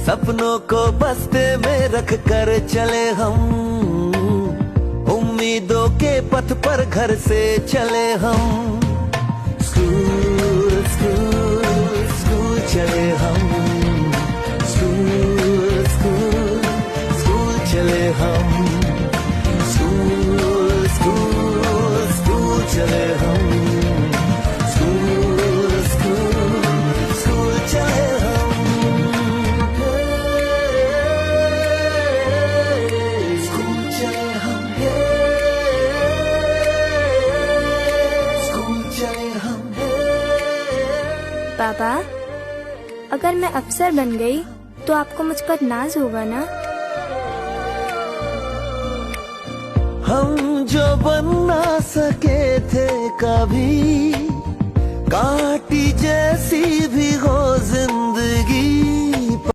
सपनों को बस्ते में रख कर चले हम, उम्मीदों के पथ पर घर से चले हम। स्कूल स्कूल स्कूल चले हम, स्कूल स्कूल स्कूल चले हम, स्कूल स्कूल स्कूल चले हम, स्कूल स्कूल स्कूल चले हम। स्कूल चले हम, स्कूल चले हम। पापा, अगर मैं अफसर बन गई तो आपको मुझ पर नाज होगा ना? हम जो बन ना सके थे कभी, कांटी जैसी भी हो जिंदगी,